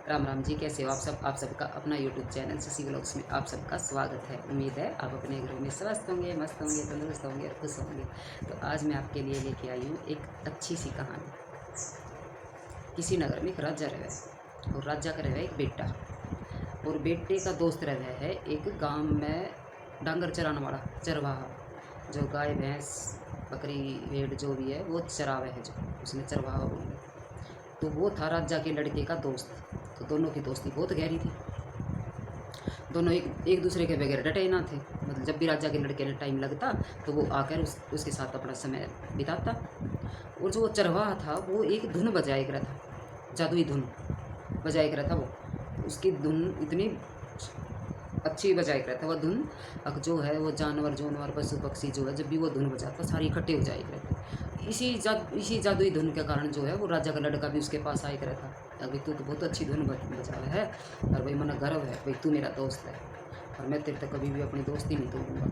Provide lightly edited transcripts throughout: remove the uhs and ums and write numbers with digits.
राम राम जी, कैसे हो आप सब। आप सबका अपना यूट्यूब चैनल शशि व्लॉग्स में आप सबका स्वागत है। उम्मीद है आप अपने घरों में स्वस्थ होंगे, मस्त होंगे, तंदुरुस्त होंगे और खुश होंगे। तो आज मैं आपके लिए लेके आई हूँ एक अच्छी सी कहानी। किसी नगर में एक राजा रहे और राजा का रहे एक बेटा, और बेटे का दोस्त रहे है एक गांव में डांगर चराने वाला चरवाहा, जो गाय भैंस बकरी भेड़ जो भी है वो चरावे है, जो उसने चरवाहा बोले। तो वो था राजा के लड़के का दोस्त। तो दोनों की दोस्ती बहुत गहरी थी। दोनों एक एक दूसरे के बगैर डटे ना थे। मतलब जब भी राजा के लड़के ने टाइम लगता तो वो आकर उसके साथ अपना समय बिताता। और जो चरवाहा था वो एक धुन बजाया कर था, जादुई धुन बजाया कर था वो। तो उसकी धुन इतनी अच्छी बजाया करता था वह धुन। अब जो है वो जानवर पशु पक्षी जो है जब भी वो धुन बजाता सारे इकट्ठे हो जाए करते। इसी जादुई धुन के कारण जो है वो राजा का लड़का भी उसके पास आया करता था। अभी तू तो बहुत अच्छी धुन बजा रहा है और भाई मन गर्व है, भाई तू मेरा दोस्त है और मैं तेरे तक कभी भी अपनी दोस्ती नहीं तोड़ूंगा।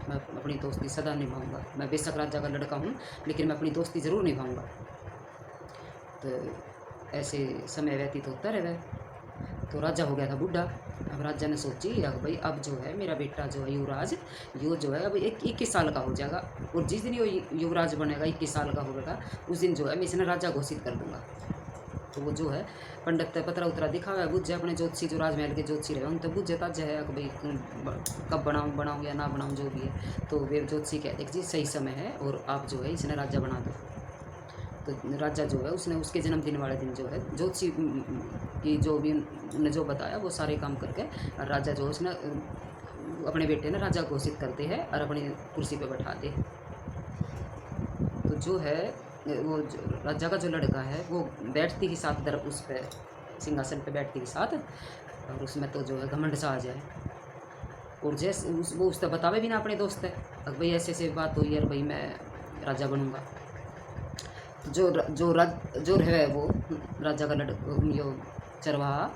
मैं अपनी दोस्ती सदा निभाऊंगा। मैं बेशक राजा का लड़का हूँ लेकिन मैं अपनी दोस्ती ज़रूर निभाऊंगा। तो ऐसे समय व्यतीत होता रहे। तो राजा हो गया था बूढ़ा। अब राजा ने सोची अब भाई अब जो है मेरा बेटा जो है युवराज, यो जो है अब 21 साल का हो जाएगा, और जिस दिन ये युवराज बनेगा 21 साल का होगा उस दिन जो है मैं इसे राजा घोषित कर दूंगा। तो वो जो है पंडित पतरा उतरा दिखावा है, बुझ जाए अपने ज्योतिषी जो राजमहल के ज्योतिषी रहे उनसे बुझ जाता जो है भाई कब बनाऊँ या ना बनाऊँ जो भी है। तो वे ज्योतिषी कहते जी सही समय है और आप जो है इसने राजा बना दो। तो राजा जो है उसने उसके जन्मदिन वाले दिन जो है ज्योतिषी की जो भी उन्होंने जो बताया वो सारे काम करके राजा जो है उसने अपने बेटे ने राजा घोषित करते हैं और अपनी कुर्सी पे बैठाते हैं। तो जो है वो राजा का जो लड़का है वो बैठती के साथ दर उस पर सिंहासन पे बैठती के साथ, और उसमें तो जो है घमंड सा आ जाए। और जैसे वो उससे बतावे भी ना अपने दोस्त है, अब भाई ऐसे ऐसे बात हुई यार भाई मैं राजा बनूंगा। जो है वो राजा का यो चरवाहा,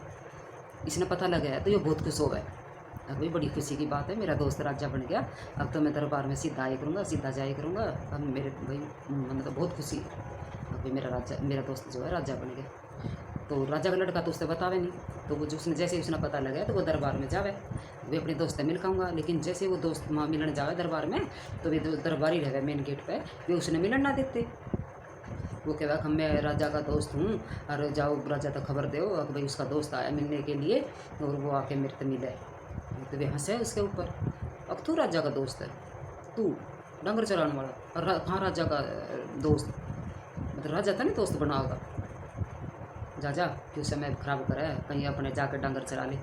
इसने पता लगा है तो ये बहुत खुश हो गए। अब भाई बड़ी खुशी की बात है, मेरा दोस्त राजा बन गया, अब तो मैं दरबार में सीधा आया करूँगा, सीधा जाया करूँगा। अब मेरे भाई मन तो बहुत खुशी है, अब भाई मेरा दोस्त जो है राजा बन गया। तो राजा का लड़का तो उससे बतावे नहीं। तो वो जो उसने जैसे ही उसने पता लगा तो वो दरबार में जावे, वे अपने दोस्त से मिल खाऊंगा। लेकिन जैसे वो दोस्त वहाँ मिलने जावे दरबार में तो वे दरबारी रहे मेन गेट पर, वे उसने मिलन ना देते। वो कह रहा मैं राजा का दोस्त हूँ और जाओ राजा तक खबर दो अब भाई उसका दोस्त आया मिलने के लिए और वो आके मेरे से मिले। तो वे हंसे उसके ऊपर, अब तू राजा का दोस्त है, तू डंगर चराने वाला और कहाँ राजा का दोस्त, मतलब राजा था नहीं दोस्त बना होगा, जा जा क्यों समय खराब करे कहीं अपने जाकर डंगर चरा ले।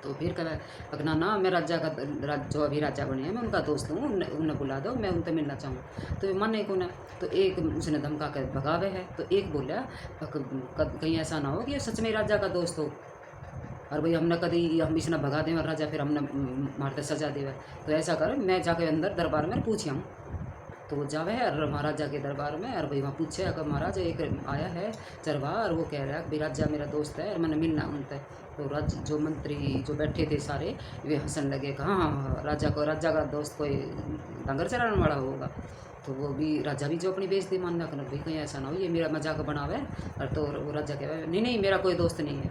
तो फिर कह ना ना मैं जो अभी राजा बने हैं मैं उनका दोस्त हूँ, उन्हें बुला दो मैं उनसे मिलना चाहूँ। तो माने को ना, तो एक उसने धमका कर भगावे है। तो एक बोला कहीं ऐसा ना हो कि ये सच में राजा का दोस्त हो और भाई हमने कभी हम इसने भगा दें और राजा फिर हमने मारते सजा देवे। तो ऐसा कर मैं जाके अंदर दरबार में पूछी हूँ। तो वो जावे है और महाराजा के दरबार में और भाई वहाँ पूछे अगर महाराज एक आया है चरवाहा और वो कह रहा है भाई राजा मेरा दोस्त है और मैंने मिलना उनसे। तो जो मंत्री जो बैठे थे सारे वे हंसन लगे, हाँ हाँ हाँ राजा का दोस्त कोई डंगर चराने वाला होगा। तो वो भी राजा भी जो अपनी बेइज्जती मानना करना भाई कहीं ऐसा ना हो ये मेरा मजाक बनावे। और तो वो राजा कह रहा है नहीं नहीं मेरा कोई दोस्त नहीं है,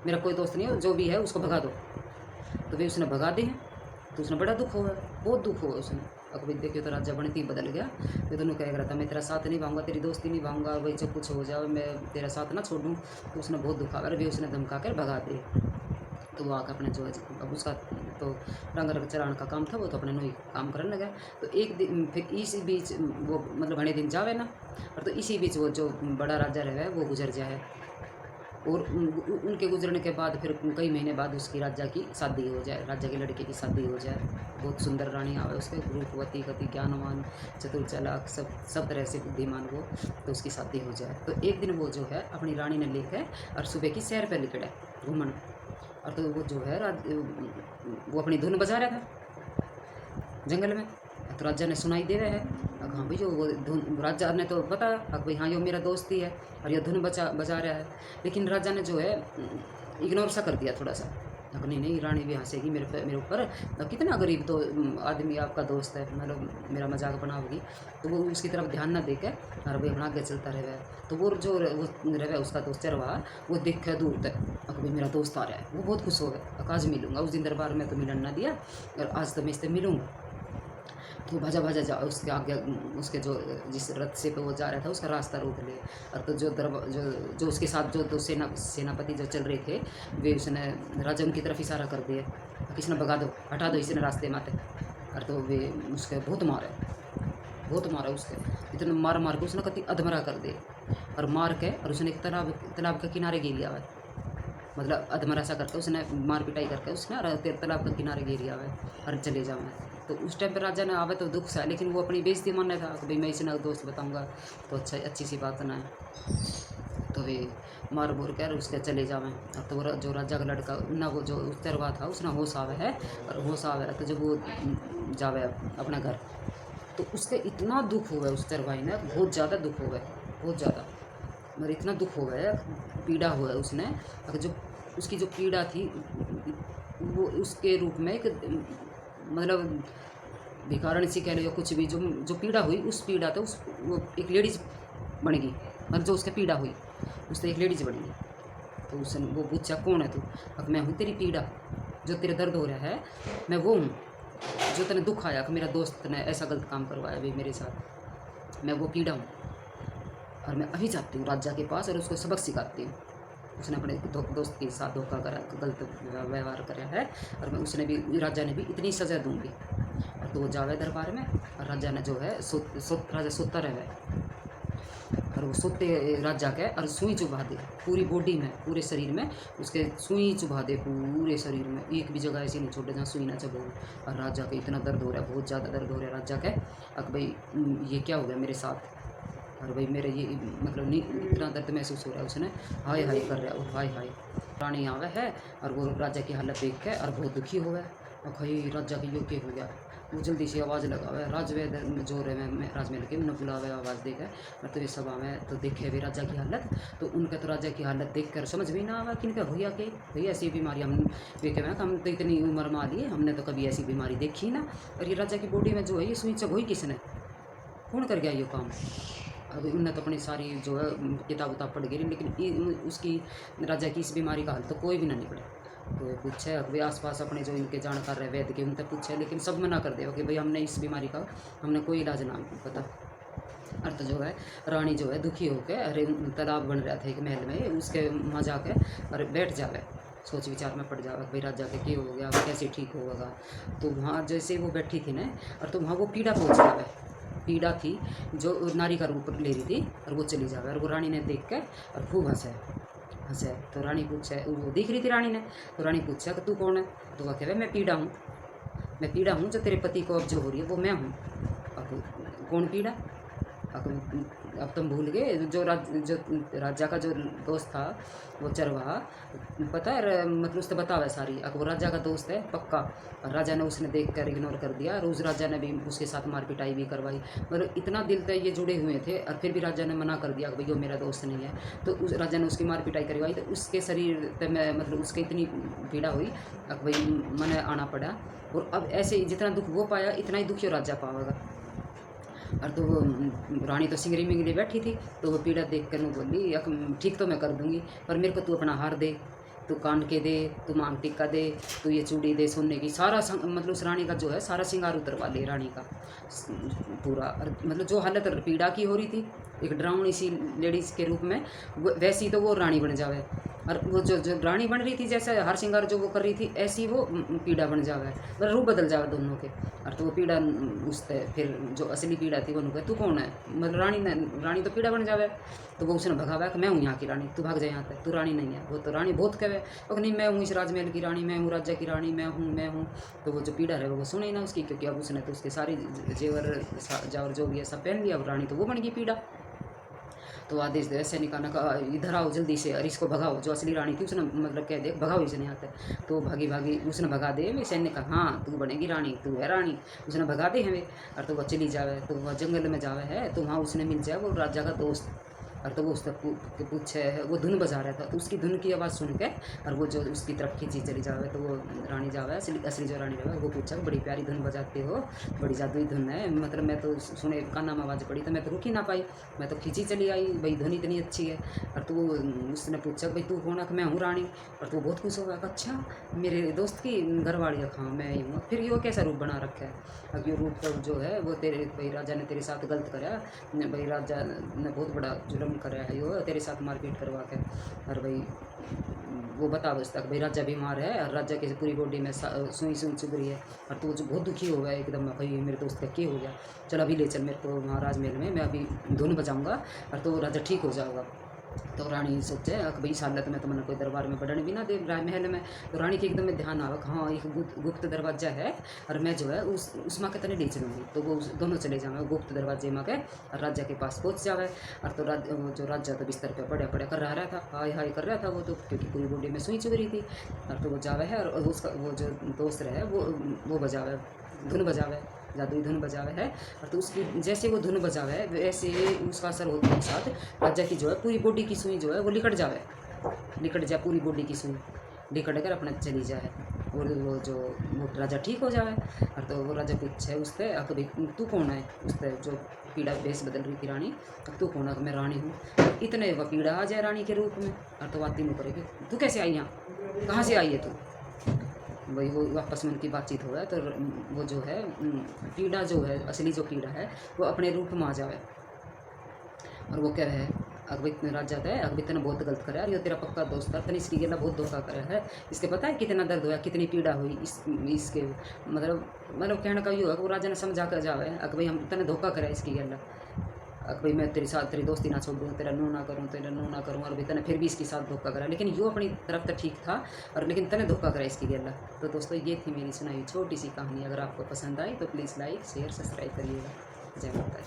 मेरा कोई दोस्त नहीं है, जो भी है उसको भगा दो। तो वे उसने भगा दी है। तो उसने बड़ा दुख हुआ, बहुत दुख हुआ उसने। अकबर देखिए तो राजा बनती बदल गया। ये दोनों कह रहा था मैं तेरा साथ नहीं भाऊंगा, तेरी दोस्ती नहीं भाऊंगा, भाई जब कुछ हो जाए मैं तेरा साथ ना छोड़ूँ। तो उसने बहुत दुखा कर भी उसने धमका कर भगा दिए। तो वो आकर अपने जो है अब उसका तो डंगर चराने का काम था वो तो अपने नई काम करने लगा। तो एक दिन फिर इसी बीच वो मतलब बड़े दिन जावे ना, और तो इसी बीच वो जो बड़ा राजा रहे वो गुजर जाए। और उनके गुजरने के बाद फिर कई महीने बाद उसकी राजा की शादी हो जाए, राजा के लड़के की शादी हो जाए। बहुत सुंदर रानी आवे उसके, रूपवती गति ज्ञानवान चतुर चालाक सब तरह से बुद्धिमान वो। तो उसकी शादी हो जाए। तो एक दिन वो जो है अपनी रानी ने लेकर और सुबह की सैर पर निकले घूमन। और तो वो जो है वो अपनी धुन बजा रहा था जंगल में। तो राजा ने सुनाई दे रहा है, हाँ भाई जो वो धुन राजा ने तो पता अब भाई हाँ ये मेरा दोस्त ही है और ये धुन बजा रहा है। लेकिन राजा ने जो है इग्नोर सा कर दिया थोड़ा सा, नहीं नहीं, रानी भी हंसेगी मेरे ऊपर, कितना गरीब तो आदमी आपका दोस्त है, मतलब मेरा मजाक बनाओगी। तो वो उसकी तरफ ध्यान ना देके और भाई अपना आगे चलता रहे। तो वो जो वो रहे उसका दोस्त चरवा, वो देख के दूर तक भाई मेरा दोस्त आ रहा है, वो बहुत खुश हो गया। आज मिलूंगा, उस दिन दरबार में तो मिलन ना दिया और आज तो मैं इससे मिलूंगा। तो भाजा भाजा जा उसके आगे, उसके जो जिस रथ से पे वो जा रहा था उसका रास्ता रोक ले। और तो जो उसके साथ जो दो सेनापति जो चल रहे थे, वे उसने राजा उनकी तरफ इशारा कर दिए, किसी ने भगा दो, हटा दो इसे रास्ते माते। और तो वे उसके बहुत मारे उसके, इतने मार मार के उसने कति अधमरा कर दे। और मार के और उसने एक तालाब के किनारे गिर लिया हुआ, मतलब अधमरा सा करके उसने मार पिटाई करके उसने तालाब के किनारे गिर लिया हुआ और चले जाओ मैं। तो उस टाइम पर राजा ने आवे तो दुख सा, लेकिन वो अपनी बेइज्जती मानने था कि भाई मैं इसे ना दोस्त बताऊंगा, तो अच्छी सी बात ना है। तो वे मार बोर कर उसके चले जावे। अब तो वो जो राजा का लड़का ना, वो जो उत्तरवा था उसने होश आवे है, और होश आवे तो जब वो जावे अपने घर, तो उसके इतना दुख हुआ उस तरवाई ने, बहुत ज़्यादा दुख हुआ, बहुत ज़्यादा, मतलब इतना दुख हो गया, पीड़ा हुआ उसने। अगर जो उसकी जो पीड़ा थी वो उसके रूप में एक, मतलब भिखारण सी कह लो या कुछ भी, जो पीड़ा हुई उस पीड़ा तो वो एक लेडीज बन गई, मतलब जो उसके पीड़ा हुई उससे एक लेडीज बन गई। तो उसने वो पूछा कौन है तू? अब मैं हूँ तेरी पीड़ा, जो तेरे दर्द हो रहा है मैं वो हूँ, जो तेने दुख आया कि मेरा दोस्त ने ऐसा गलत काम करवाया भाई मेरे साथ, मैं वो पीड़ा हूँ। और मैं अभी जाती हूँ राजा के पास और उसको सबक सिखाती हूँ, उसने अपने दोस्त के साथ धोखा करा, गलत व्यवहार कराया है, और मैं राजा ने भी इतनी सज़ा दूंगी। और तो वो जावे दरबार में, और राजा ने जो है राजा सोता रहे, और वो सोते राजा के और सुई चुभा दे पूरी बॉडी में, पूरे शरीर में उसके सुई चुभा दे, पूरे शरीर में एक भी जगह ऐसी नहीं छोड़े जहाँ सुई ना चुभो। और राजा के इतना दर्द हो रहा है, बहुत ज़्यादा दर्द हो रहा है राजा के। अब भाई ये क्या हो गया मेरे साथ, और भाई मेरे ये मतलब नहीं इतना दर्द महसूस हो रहा है। उसने हाय हाय कर रहा है, और हाय हाय रानी आवे है, और वो राजा की हालत देख के और बहुत दुखी हो गया। और भाई राजा की यो के हो गया, वो जल्दी से आवाज़ लगावे, राजवेद जो रहे मैं राजमहल के उन्हें बुलावे, आवाज़ देकर मतलब इस सभा में तो देखे हुए राजा की हालत। तो उनका तो राजा की हालत देख कर समझ भी ना आवा कि इनका भैया के भैया ऐसी बीमारी हम देखे हुए, हम तो इतनी उम्र में आ लिए, हमने तो कभी ऐसी बीमारी देखी ना। और ये राजा की बॉडी में जो है ये सुई चुभोई किसने, कौन कर गया ये काम? अब उन्हें तो अपनी सारी जो है किताब उताब पढ़ गई, लेकिन उसकी राजा की इस बीमारी का हाल तो कोई भी ना निकले। तो पूछे वे आसपास अपने जो इनके जानकार रहे वैद्य के, उनसे पूछे, लेकिन सब मना कर दे कि भाई हमने इस बीमारी का हमने कोई इलाज ना पता। और तो जो है रानी जो है दुखी होकर, अरे तालाब बन रहा था एक महल में, उसके वहाँ जाके और बैठ जावे, सोच विचार में पड़ जावे भाई राजा के क्या हो गया, कैसे ठीक होगा। तो वहाँ जैसे वो बैठी थी ना, और तो वहाँ वो पीड़ा पहुँच जावे, पीड़ा थी जो नारी का रूप ले रही थी, और वो चली जावे। और वो रानी ने देख के और खूब हंसे। तो रानी पूछे, वो दिख रही थी रानी ने, तो रानी पूछा कि तू कौन है? तो वह कहे मैं पीड़ा हूँ, मैं पीड़ा हूँ जो तेरे पति को अब जो हो रही है वो मैं हूँ। अब कौन पीड़ा? अब तुम भूल गए जो राजा का जो दोस्त था वो चरवाहा, पता है मतलब उसने बतावा सारी, अब वो राजा का दोस्त है पक्का। और राजा ने उसने देख कर इग्नोर कर दिया, और उस राजा ने भी उसके साथ मार पिटाई भी करवाई, मतलब इतना दिल तक ये जुड़े हुए थे, और फिर भी राजा ने मना कर दिया कि भाई वो मेरा दोस्त नहीं है। तो उस राजा ने उसकी मार पिटाई करवाई, तो उसके शरीर पे में मतलब उसके इतनी पीड़ा हुई, अब भाई मन आना पड़ा। और अब ऐसे जितना दुख वो पाया इतना ही दुखी राजा पाएगा। और तो वो रानी तो सिंगरी मिंगरी बैठी थी, तो वो पीड़ा देख कर मैं बोली ठीक तो मैं कर दूंगी, पर मेरे को तू अपना हार दे, तू कान के दे, तू मांग टिक्का दे, तू ये चूड़ी दे सोने की, सारा मतलब उस रानी का जो है सारा श्रृंगार उतरवा ले रानी का पूरा। और मतलब जो हालत पीड़ा की हो रही थी एक डरावनी सी लेडीज़ के रूप में, वैसी तो वो रानी बन जावे। और वो जो रानी बन रही थी जैसे हर श्रृंगार जो वो कर रही थी, ऐसी वो पीड़ा बन जावे, मतलब रूप बदल जावे दोनों के। और तो वो पीड़ा उससे फिर जो असली पीड़ा थी वो कहे तू कौन है, मतलब रानी तो पीड़ा बन जावे। तो वो उसने भगावा कि मैं हूँ यहाँ की रानी, तू भाग जाए यहाँ तक, तू रानी नहीं है। वो तो रानी बहुत कहे नहीं मैं हूँ इस राजमहल की रानी, मैं हूँ राज्य की रानी, मैं हूँ। तो वो जो पीड़ा है वो सुने ही ना उसकी, क्योंकि अब उसने तो उसके सारी जेवर जावर जो भी है सब पहन लिया, अब रानी तो वो बन गई पीड़ा। तो आदेश दे सैनिका ने कहा इधर आओ जल्दी से, और इसको भगाओ। जो असली रानी थी उसने मतलब कह दे भगाओ इसे नहीं आते। तो भागी उसने भगा दे। वे सैनिक कहा हाँ तू बनेगी रानी, तू है रानी, उसने भगा दे हमें। और तो वह चली जावे, तो वह जंगल में जावे है, तो वहाँ उसने मिल जाए वो राजा का दोस्त, और तो वो उससे पूछे, वो धुन बजा रहा था, तो उसकी धुन की आवाज़ सुन के और वो जो उसकी तरफ खींची चली जावे, तो वो रानी जावे, असली जो रानी जावे, वो पूछा बड़ी प्यारी धुन बजाते हो, बड़ी जादुई धुन है, मतलब मैं तो सुने काना में आवाज़ पड़ी तो मैं तो रुक ही ना पाई, मैं तो खींची चली आई, भाई धुन इतनी अच्छी है। और तो उसने पूछा भाई तू कौन है, मैं हूँ रानी। और तो बहुत खुश हो गया, अच्छा मेरे दोस्त की घरवाली है, हाँ मैं ही हूँ। फिर ये कैसा रूप बना रखा है, अब ये रूप तो जो है वो तेरे भाई राजा ने तेरे साथ गलत करा, भाई राजा ने बहुत बड़ा जुर्म करा है यो तेरे साथ मारपीट करवा के। और भाई वो बता बस तक भाई राजा बीमार है और राजा की पूरी बॉडी में सुई सुई चुभ रही है। और तो जो बहुत दुखी हो गया एकदम, भाई मेरे दोस्त का क्या हो गया, चल अभी ले चल मेरे को वहाँ राजमहल में, मैं अभी धुन बजाऊँगा और तो राजा ठीक हो जाएगा। तो रानी सोचे कि भाई इस हालत में तो मैंने कोई दरबार में बढ़ने भी ना दे राजमहल में। तो रानी के एकदम में ध्यान आवा, हाँ एक गुप्त दरवाजा है और मैं जो है उस माँ के तने ले चलूँगी। तो वो दोनों चले जावे गुप्त दरवाजे माँ के और राजा के पास पहुँच जावे। और तो जो राजा तो बिस्तर पे पड़े पड़े कर रहा था, हाय हाय कर रहा था वो, तो क्योंकि पूरी बॉडी में सुई चुभ रही थी। और तो वो जावे है और उसका वो जो दोस्त रहे वो बजावे, धुन बजावे, जादुई धुन बजावे है। और तो उसकी जैसे वो धुन बजावे है वैसे उसका असर होने के साथ राजा की जो है पूरी बॉडी की सुई जो है वो लिकट जाए, पूरी बॉडी की सुई लिकट कर अपने चली जाए और वो जो वो राजा ठीक हो जाए। और तो वो राजा पूछे उससे भाई तू कौन है, उससे जो पीड़ा बेस बदल रही थी रानी, अब तू कौन है, मैं रानी हूँ। इतने वह पीड़ा आ जाए रानी के रूप में। और तो बात तीनों करेगी, तू कैसे आई यहाँ, कहाँ से आई है तू। वही वो आपस में उनकी बातचीत हो है। तो वो जो है पीड़ा जो है असली जो पीड़ा है वो अपने रूप में आ जावे और वो कह रहे हैं अकबित ने राजा है, अकबित ने बहुत गलत करा है, ये तेरा पक्का दोस्त था, तने इसकी गला बहुत धोखा करा है, इसके पता है कितना दर्द हुआ, कितनी पीड़ा हुई इसके मतलब कहने का ये हुआ कि वो राजा ने समझा कर जावे अक भाई हम तने धोखा करा इसकी गला, अक भाई मैं तेरे साथ तेरी दोस्ती ना छोड़ दूँ, तेरा नो ना करूँ और भाई तने फिर भी इसके साथ धोखा करा, लेकिन यो अपनी तरफ तो ठीक था और लेकिन तने धोखा करा इसकी गला। तो दोस्तों ये थी मेरी सुनाई छोटी सी कहानी, अगर आपको पसंद आई तो प्लीज़ लाइक शेयर सब्सक्राइब करिएगा। जय माता दी।